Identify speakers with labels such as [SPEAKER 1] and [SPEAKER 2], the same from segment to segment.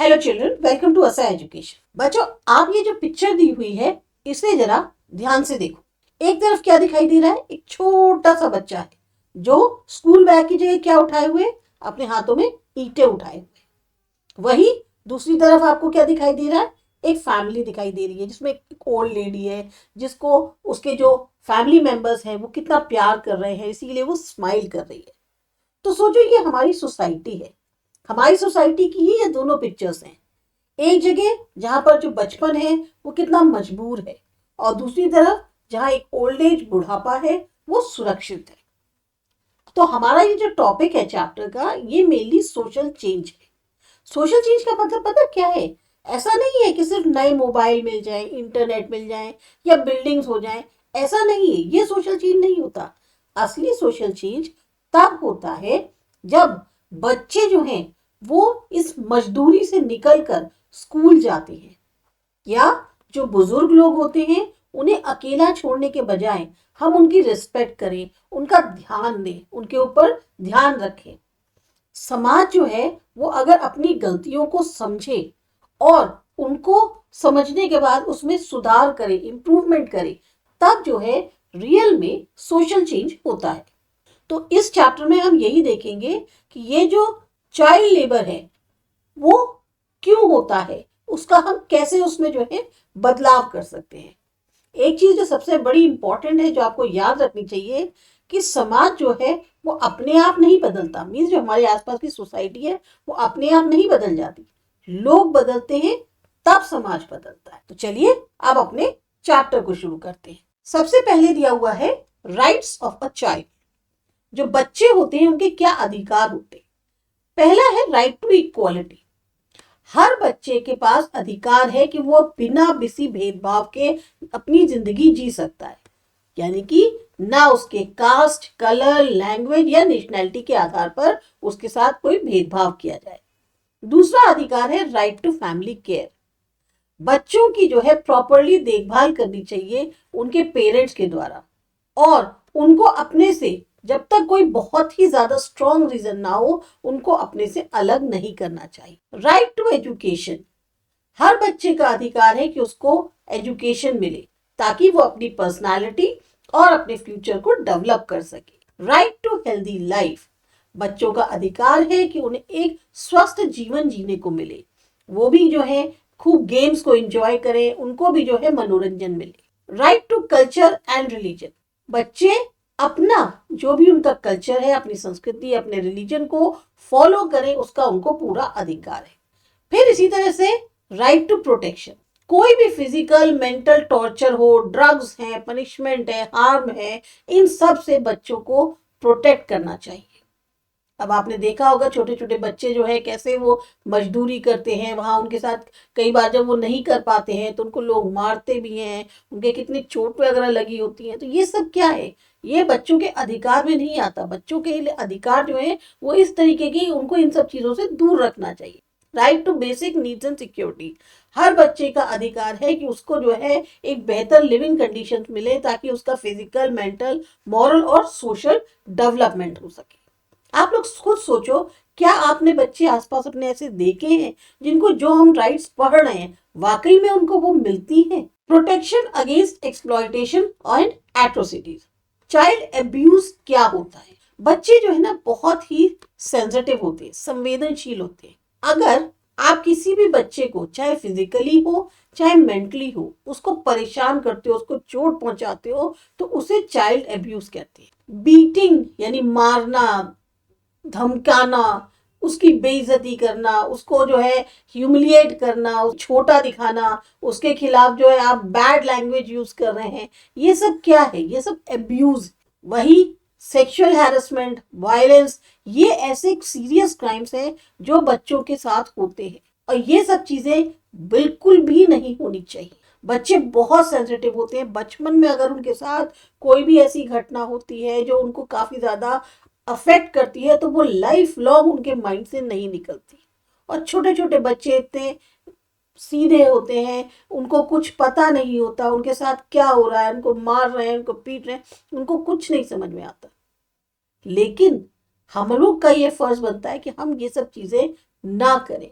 [SPEAKER 1] Hello children, welcome to असा education. बच्चों, आप ये जो पिक्चर दी हुई है इसे जरा ध्यान से देखो। एक तरफ क्या दिखाई दे रहा है? एक छोटा सा बच्चा है जो स्कूल बैग की जगह क्या उठाए हुए? अपने हाथों में ईंटें उठाए हुए। वही दूसरी तरफ आपको क्या दिखाई दे रहा है? एक फैमिली दिखाई दे रही है जिसमें एक ओल्ड लेडी है जिसको उसके जो फैमिली मेंबर्स हैं वो कितना प्यार कर रहे हैं, इसीलिए वो स्माइल कर रही है। तो सोचो, ये हमारी सोसाइटी है। हमारी सोसाइटी की ही ये दोनों पिक्चर्स हैं। एक जगह जहां पर जो बचपन है वो कितना मजबूर है, और दूसरी तरफ जहां एक ओल्ड एज बुढ़ापा है वो सुरक्षित है। तो हमारा ये जो टॉपिक है चैप्टर का, ये मेनली सोशल चेंज है। सोशल चेंज का मतलब पता क्या है? ऐसा नहीं है कि सिर्फ नए मोबाइल मिल जाए, इंटरनेट मिल जाए या बिल्डिंग्स हो जाए। ऐसा नहीं है, ये सोशल चेंज नहीं होता। असली सोशल चेंज तब होता है जब बच्चे जो हैं वो इस मजदूरी से निकलकर स्कूल जाते हैं, या जो बुजुर्ग लोग होते हैं उन्हें अकेला छोड़ने के बजाय हम उनकी रिस्पेक्ट करें, उनका ध्यान दें, उनके ऊपर ध्यान रखें। समाज जो है वो अगर अपनी गलतियों को समझे और उनको समझने के बाद उसमें सुधार करे, इंप्रूवमेंट करे, तब जो है रियल में सोशल चेंज होता है। तो इस चैप्टर में हम यही देखेंगे कि ये जो चाइल्ड लेबर है वो क्यों होता है, उसका हम कैसे उसमें जो है बदलाव कर सकते हैं। एक चीज जो सबसे बड़ी इंपॉर्टेंट है, जो आपको याद रखनी चाहिए, कि समाज जो है वो अपने आप नहीं बदलता। मीन्स जो हमारे आसपास की सोसाइटी है वो अपने आप नहीं बदल जाती, लोग बदलते हैं, तब समाज बदलता है। तो चलिए अब अपने चैप्टर को शुरू करते हैं। सबसे पहले दिया हुआ है राइट्स ऑफ अ चाइल्ड। जो बच्चे होते हैं उनके क्या अधिकार होते हैं? पहला है राइट टू इक्वालिटी। हर बच्चे के पास अधिकार है कि वो बिना किसी भेदभाव के अपनी जिंदगी जी सकता है, यानी कि ना उसके कास्ट, कलर, लैंग्वेज या नेशनैलिटी के आधार पर उसके साथ कोई भेदभाव किया जाए। दूसरा अधिकार है राइट टू फैमिली केयर। बच्चों की जो है प्रॉपरली देखभाल करनी चाहिए उनके पेरेंट्स के द्वारा, और उनको अपने से, जब तक कोई बहुत ही ज्यादा स्ट्रॉन्ग रीजन ना हो, उनको अपने से अलग नहीं करना चाहिए। Right to education. हर बच्चे का अधिकार है कि उसको एजुकेशन मिले ताकि वो अपनी पर्सनालिटी और अपने फ्यूचर को डेवलप कर सके। Right to healthy life. बच्चों का अधिकार है कि उन्हें एक स्वस्थ जीवन जीने को मिले, वो भी जो है खूब गेम्स को एंजॉय करें, उनको भी जो है मनोरंजन मिले। Right to culture and religion. बच्चे अपना जो भी उनका कल्चर है, अपनी संस्कृति, अपने रिलीजन को फॉलो करें, उसका उनको पूरा अधिकार है। फिर इसी तरह से राइट टू प्रोटेक्शन। कोई भी फिजिकल, मेंटल टॉर्चर हो, ड्रग्स है, पनिशमेंट है, हार्म है, इन सब से बच्चों को प्रोटेक्ट करना चाहिए। अब आपने देखा होगा छोटे छोटे बच्चे जो है कैसे वो मजदूरी करते हैं, वहां उनके साथ कई बार जब वो नहीं कर पाते हैं तो उनको लोग मारते भी हैं, उनके कितनी चोट वगैरह लगी होती है। तो ये सब क्या है? ये बच्चों के अधिकार में नहीं आता। बच्चों के लिए अधिकार जो है वो इस तरीके की, उनको इन सब चीजों से दूर रखना चाहिए। Right to basic needs and security. हर बच्चे का अधिकार है कि उसको जो है एक बेहतर लिविंग कंडीशन मिले ताकि उसका फिजिकल, मेंटल, मॉरल और सोशल डेवलपमेंट हो सके। आप लोग खुद सोचो, क्या आपने बच्चे आसपास अपने ऐसे देखे हैं जिनको जो हम राइट्स पढ़ रहे हैं वाकई में उनको वो मिलती है? Protection against exploitation and atrocities. Child abuse क्या होता है? बच्चे जो है ना बहुत ही सेंसिटिव होते हैं, संवेदनशील होते हैं। अगर आप किसी भी बच्चे को, चाहे फिजिकली हो चाहे मेंटली हो, उसको परेशान करते हो, उसको चोट पहुंचाते हो, तो उसे चाइल्ड अब्यूज कहते हैं। बीटिंग यानी मारना, धमकाना, उसकी बेइज्जती करना, उसको जो है ह्यूमिलिएट करना, छोटा दिखाना, उसके खिलाफ जो है आप बैड लैंग्वेज यूज कर रहे हैं, ये सब क्या है? ये सब अब्यूज। वही सेक्सुअल हैरेसमेंट, वायलेंस, ये ऐसे सीरियस क्राइम्स हैं जो बच्चों के साथ होते हैं, और ये सब चीजें बिल्कुल भी नहीं होनी चाहिए। बच्चे बहुत सेंसिटिव होते हैं। बचपन में अगर उनके साथ कोई भी ऐसी घटना होती है जो उनको काफी ज्यादा अफेक्ट करती है, तो वो लाइफ लॉन्ग उनके माइंड से नहीं निकलती। और छोटे छोटे बच्चे इतने सीधे होते हैं, उनको कुछ पता नहीं होता उनके साथ क्या हो रहा है, उनको मार रहे हैं, उनको पीट रहे हैं, उनको कुछ नहीं समझ में आता। लेकिन हम लोग का ये फर्ज बनता है कि हम ये सब चीजें ना करें।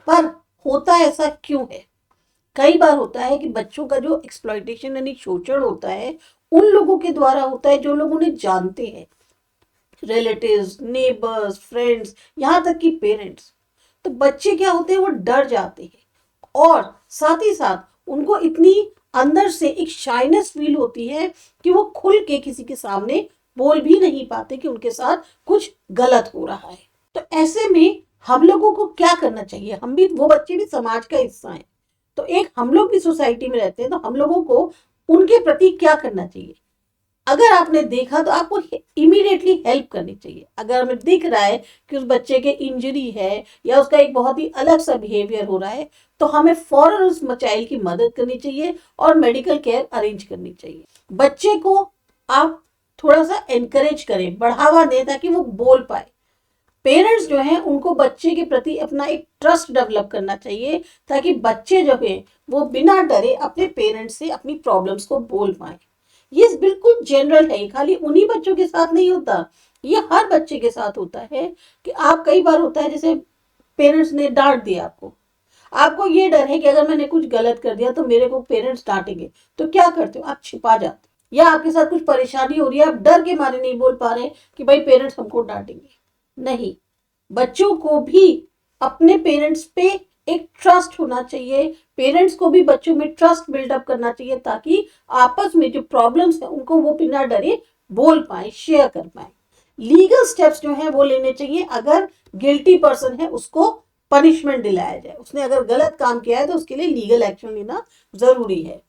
[SPEAKER 1] पर होता ऐसा क्यों है? कई बार होता है कि बच्चों का जो एक्सप्लॉइटेशन यानी शोषण होता है उन लोगों के द्वारा होता है जो लोग उन्हें जानते हैं, रिलेटिव्स, नेबर्स, फ्रेंड्स, यहाँ तक कि पेरेंट्स। तो बच्चे क्या होते हैं, वो डर जाते हैं और साथ ही साथ उनको इतनी अंदर से एक शाइनेस फील होती है कि वो खुल के किसी के सामने बोल भी नहीं पाते कि उनके साथ कुछ गलत हो रहा है। तो ऐसे में हम लोगों को क्या करना चाहिए? हम भी, वो बच्चे भी समाज का हिस्सा हैं, तो एक हम लोग भी सोसाइटी में रहते हैं, तो हम लोगों को उनके प्रति क्या करना चाहिए? अगर आपने देखा तो आपको इमीडिएटली हेल्प करनी चाहिए। अगर हमें दिख रहा है कि उस बच्चे के इंजरी है या उसका एक बहुत ही अलग सा बिहेवियर हो रहा है, तो हमें फौरन उस चाइल्ड की मदद करनी चाहिए और मेडिकल केयर अरेंज करनी चाहिए। बच्चे को आप थोड़ा सा एनकरेज करें, बढ़ावा दें ताकि वो बोल पाए। पेरेंट्स जो हैं उनको बच्चे के प्रति अपना एक ट्रस्ट डेवलप करना चाहिए ताकि बच्चे जो हैं वो बिना डरे अपने पेरेंट्स से अपनी प्रॉब्लम्स को बोल पाए। ये बिल्कुल जनरल है, खाली उन्हीं बच्चों के साथ नहीं होता, ये हर बच्चे के साथ होता है कि आप, कई बार होता है जैसे पेरेंट्स ने डांट दिया आपको, आपको ये डर है कि अगर मैंने कुछ गलत कर दिया तो मेरे को पेरेंट्स डांटेंगे, तो क्या करते हो? आप छिपा जाते हो। या आपके साथ कुछ परेशानी हो रही है, आप डर के मारे नहीं बोल पा रहे कि भाई पेरेंट्स हमको डांटेंगे। नहीं, बच्चों को भी अपने पेरेंट्स पे एक ट्रस्ट होना चाहिए, पेरेंट्स को भी बच्चों में ट्रस्ट बिल्डअप करना चाहिए ताकि आपस में जो प्रॉब्लम्स है उनको वो बिना डरे बोल पाए, शेयर कर पाए। लीगल स्टेप्स जो है वो लेने चाहिए। अगर गिल्टी पर्सन है उसको पनिशमेंट दिलाया जाए, उसने अगर गलत काम किया है तो उसके लिए लीगल एक्शन लेना जरूरी है।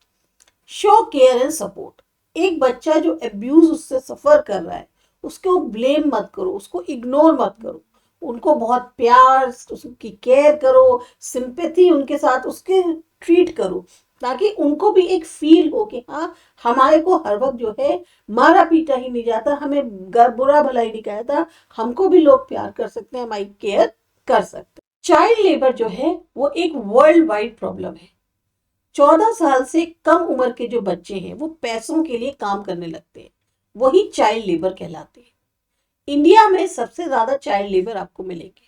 [SPEAKER 1] Show care and support. एक बच्चा जो अब्यूज उससे सफर कर रहा है उसको ब्लेम मत करो, उसको इग्नोर मत करो, उनको बहुत प्यार, उसकी केयर करो, सिंपैथी उनके साथ उसके ट्रीट करो ताकि उनको भी एक फील हो कि हाँ, हमारे को हर वक्त जो है मारा पीटा ही नहीं जाता, हमें बुरा भला ही नहीं कहता, हमको भी लोग प्यार कर सकते हैं, हमारी केयर कर सकते हैं। चाइल्ड लेबर जो है वो एक वर्ल्ड वाइड प्रॉब्लम है। 14 साल से कम उम्र के जो बच्चे हैं वो पैसों के लिए काम करने लगते हैं, वही चाइल्ड लेबर कहलाते हैं। इंडिया में सबसे ज्यादा चाइल्ड लेबर आपको मिलेंगे।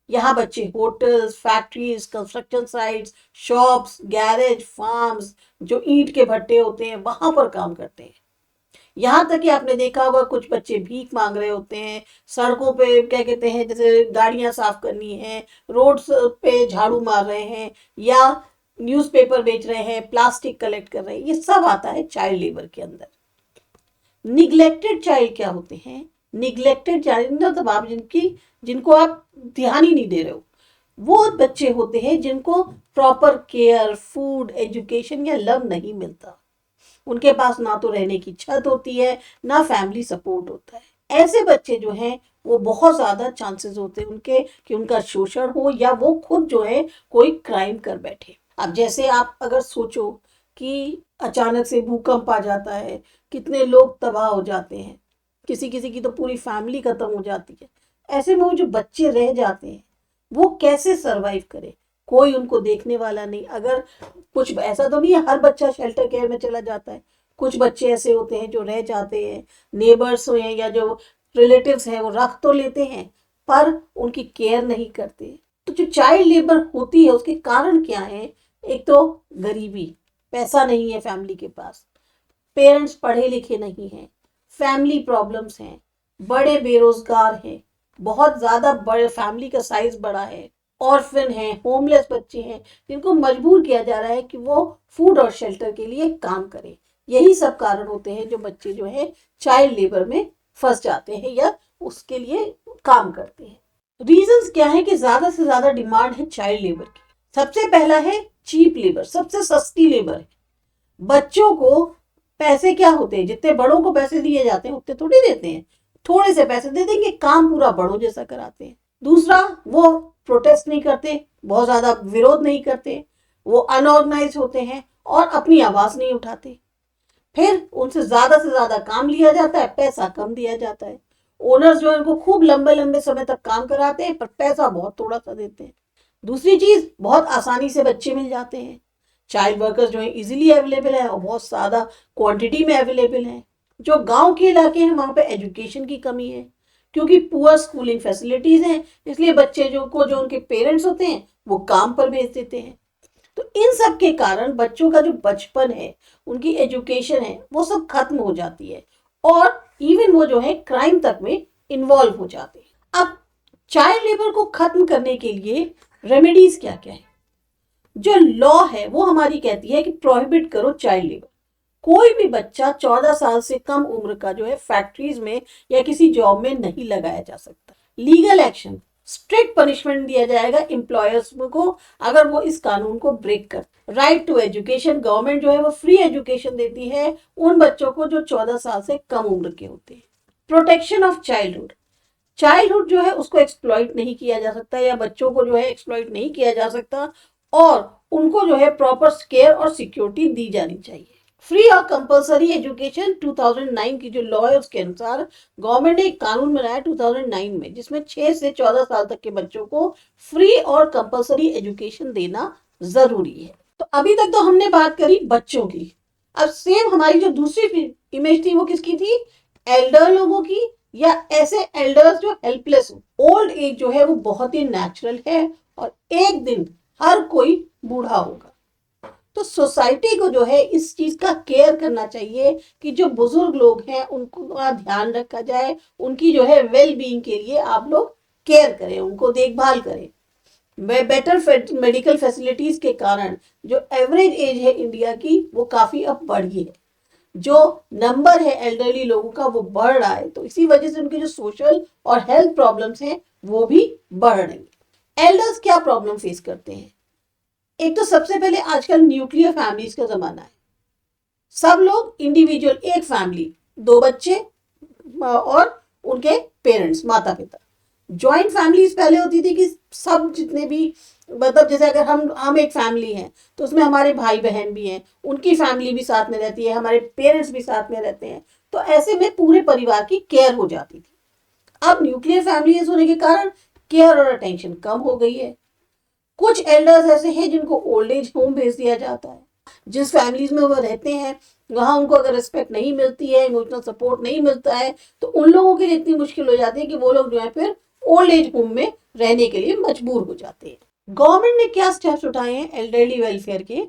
[SPEAKER 1] यहाँ बच्चे hotels, factories, construction sites, shops, garage, farms, जो ईंट के भट्टे होते हैं वहां पर काम करते हैं। यहाँ तक कि आपने देखा होगा कुछ बच्चे भीख मांग रहे होते हैं सड़कों पे, क्या कहते हैं, जैसे गाड़ियां साफ करनी है, रोड्स पे झाड़ू मार रहे हैं या न्यूज़पेपर बेच रहे हैं, प्लास्टिक कलेक्ट कर रहे हैं, ये सब आता है चाइल्ड लेबर के अंदर। निग्लेक्टेड चाइल्ड क्या होते हैं? निग्लेक्टेड चाइल्ड मतलब आप जिनको आप ध्यान ही नहीं दे रहे हो, वो बच्चे होते हैं जिनको प्रॉपर केयर, फूड, एजुकेशन या लव नहीं मिलता। उनके पास ना तो रहने की छत होती है, ना फैमिली सपोर्ट होता है। ऐसे बच्चे जो हैं वो बहुत ज्यादा चांसेस होते हैं उनके कि उनका शोषण हो या वो खुद जो है कोई क्राइम कर बैठे। अब जैसे आप अगर सोचो कि अचानक से भूकंप आ जाता है, कितने लोग तबाह हो जाते हैं, किसी किसी की तो पूरी फैमिली खत्म हो जाती है। ऐसे में वो जो बच्चे रह जाते हैं वो कैसे सरवाइव करें? कोई उनको देखने वाला नहीं। अगर कुछ ऐसा तो नहीं है हर बच्चा शेल्टर केयर में चला जाता है, कुछ बच्चे ऐसे होते हैं जो रह जाते हैं, नेबर्स हो या जो रिलेटिव्स हैं वो रख तो लेते हैं पर उनकी केयर नहीं करते। तो जो चाइल्ड लेबर होती है उसके कारण क्या है? एक तो गरीबी, पैसा नहीं है फैमिली के पास, पेरेंट्स पढ़े लिखे नहीं हैं, फैमिली प्रॉब्लम्स हैं, बड़े बेरोजगार हैं, बहुत ज्यादा बड़े फैमिली का साइज बड़ा है, ऑर्फन हैं, होमलेस बच्चे हैं जिनको मजबूर किया जा रहा है कि वो फूड और शेल्टर के लिए काम करें। यही सब कारण होते हैं जो बच्चे जो है चाइल्ड लेबर में फंस जाते हैं या उसके लिए काम करते हैं। रीजंस क्या है कि ज्यादा से ज्यादा डिमांड है चाइल्ड लेबर की? सबसे पहला है चीप लेबर, सबसे सस्ती लेबर है। बच्चों को पैसे क्या होते हैं, जितने बड़ों को पैसे दिए जाते हैं उतने थोड़ी देते हैं, थोड़े से पैसे दे देंगे, काम पूरा बड़ों जैसा कराते हैं। दूसरा, वो प्रोटेस्ट नहीं करते, बहुत ज्यादा विरोध नहीं करते, वो अनऑर्गेनाइज होते हैं और अपनी आवाज नहीं उठाते। फिर उनसे ज्यादा से ज्यादा काम लिया जाता है, पैसा कम दिया जाता है। ओनर्स जो है उनको खूब लंबे लंबे समय तक काम कराते हैं पर पैसा बहुत थोड़ा सा देते हैं। दूसरी चीज, बहुत आसानी से बच्चे मिल जाते हैं। चाइल्ड वर्कर्स जो है इजीली अवेलेबल है और बहुत ज्यादा क्वांटिटी में अवेलेबल है। जो गांव के इलाके हैं वहां पे एजुकेशन की कमी है क्योंकि पुअर स्कूलिंग फैसिलिटीज हैं, इसलिए बच्चे जो उनके पेरेंट्स होते हैं वो काम पर भेज देते हैं। तो इन सब के कारण बच्चों का जो बचपन है, उनकी एजुकेशन है, वो सब खत्म हो जाती है और इवन वो जो है क्राइम तक में इन्वॉल्व हो जाते हैं। अब चाइल्ड लेबर को खत्म करने के लिए रेमेडीज क्या क्या है? जो लॉ है वो हमारी कहती है कि प्रोहिबिट करो चाइल्ड लेबर। कोई भी बच्चा 14 साल से कम उम्र का जो है फैक्ट्रीज में या किसी जॉब में नहीं लगाया जा सकता। लीगल एक्शन, स्ट्रिक्ट पनिशमेंट दिया जाएगा एम्प्लॉयर्स को अगर वो इस कानून को ब्रेक कर। राइट टू एजुकेशन, गवर्नमेंट जो है वो फ्री एजुकेशन देती है उन बच्चों को जो 14 साल से कम उम्र के होते हैं। प्रोटेक्शन ऑफ चाइल्डहुड, चाइल्डहुड जो है उसको एक्सप्लॉइट नहीं किया जा सकता या बच्चों को जो है एक्सप्लॉइट नहीं किया जा सकता और उनको जो है प्रॉपर केयर और सिक्योरिटी दी जानी चाहिए। फ्री और कंपलसरी एजुकेशन 2009 की जो लॉ है उसके अनुसार गवर्नमेंट ने एक कानून बनाया 2009 में जिसमें 6 से 14 साल तक के बच्चों को फ्री और कंपलसरी एजुकेशन देना जरूरी है। तो अभी तक तो हमने बात करी बच्चों की। अब सेम हमारी जो दूसरी इमेज थी वो किसकी थी? एल्डर लोगों की, या ऐसे एल्डर्स जो हेल्पलेस हो। ओल्ड एज जो है वो बहुत ही नेचुरल है और एक दिन हर कोई बूढ़ा होगा। तो सोसाइटी को जो है इस चीज का केयर करना चाहिए कि जो बुजुर्ग लोग हैं उनको ध्यान रखा जाए, उनकी जो है वेल बीइंग के लिए आप लोग केयर करें, उनको देखभाल करें। बेटर मेडिकल फैसिलिटीज के कारण जो एवरेज एज है इंडिया की वो काफी अब बढ़ी है। जो नंबर है एल्डरली लोगों का वो बढ़ रहा है, तो इसी वजह से उनके जो सोशल और हेल्थ प्रॉब्लम्स हैं वो भी बढ़ रही है। एल्डर्स क्या प्रॉब्लम फेस करते हैं? एक तो सबसे पहले आजकल न्यूक्लियर फैमिलीज का जमाना है। सब लोग इंडिविजुअल, एक फैमिली, 2 बच्चे और उनके पेरेंट्स, माता पिता। जॉइंट फैमिलीज पहले होती थी कि सब जितने भी, मतलब जैसे अगर हम एक फैमिली हैं तो उसमें हमारे भाई बहन भी हैं, उनकी फैमिली भी साथ में रहती है, हमारे पेरेंट्स भी साथ में रहते हैं, तो ऐसे में पूरे परिवार की केयर हो जाती थी। अब न्यूक्लियर फैमिलीज होने के कारण केयर और अटेंशन कम हो गई है। कुछ एल्डर्स ऐसे हैं जिनको ओल्ड एज होम भेज दिया जाता है। जिस फैमिलीज में वो रहते हैं वहां उनको अगर रिस्पेक्ट नहीं मिलती है, इमोशनल सपोर्ट नहीं मिलता है, तो उन लोगों के लिए इतनी मुश्किल हो जाती है कि वो लोग जो है फिर ओल्ड एज होम में रहने के लिए मजबूर हो जाते हैं। गवर्नमेंट ने क्या स्टेप्स उठाए हैं एल्डरली वेलफेयर के?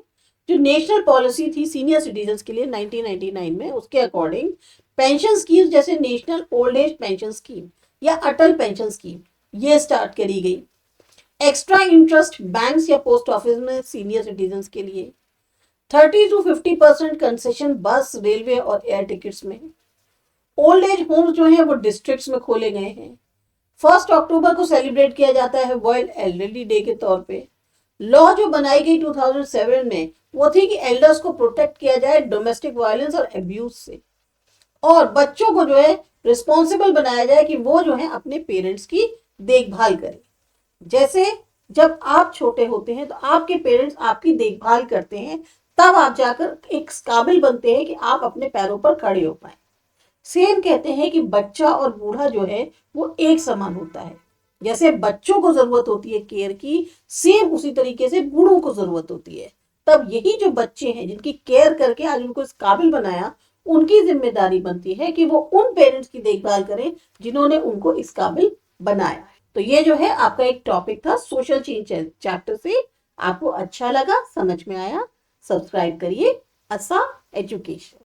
[SPEAKER 1] जो नेशनल पॉलिसी थी सीनियर सिटीजन के लिए 1999 में, उसके अकॉर्डिंग पेंशन स्कीम जैसे national old age pension scheme या अटल पेंशन स्कीम ये स्टार्ट करी गई। एक्स्ट्रा इंटरेस्ट बैंक्स या पोस्ट ऑफिस में सीनियर सिटीजन के लिए। 30 to 50% कंसेशन बस, रेलवे और एयर टिकट्स में। ओल्ड एज होम्स जो है वो डिस्ट्रिक्ट्स में खोले गए हैं। 1 अक्टूबर को सेलिब्रेट किया जाता है वर्ल्ड एल्डरली डे के तौर पे। लॉ जो बनाई गई 2007 में वो थी कि एल्डर्स को प्रोटेक्ट किया जाए डोमेस्टिक वायलेंस और अब्यूज से, और बच्चों को जो है रिस्पॉन्सिबल बनाया जाए कि वो जो है अपने पेरेंट्स की देखभाल करें। जैसे जब आप छोटे होते हैं तो आपके पेरेंट्स आपकी देखभाल करते हैं, तब आप जाकर एक काबिल बनते हैं कि आप अपने पैरों पर खड़े हो पाए। सेम कहते हैं कि बच्चा और बूढ़ा जो है वो एक समान होता है। जैसे बच्चों को जरूरत होती है केयर की, सेम उसी तरीके से बूढ़ों को जरूरत होती है। तब यही जो बच्चे हैं जिनकी केयर करके आज उनको इस काबिल बनाया, उनकी जिम्मेदारी बनती है कि वो उन पेरेंट्स की देखभाल करें जिन्होंने उनको इस काबिल बनाया। तो ये जो है आपका एक टॉपिक था सोशल चेंज चैप्टर से। आपको अच्छा लगा, समझ में आया? सब्सक्राइब करिए आसा एजुकेशन।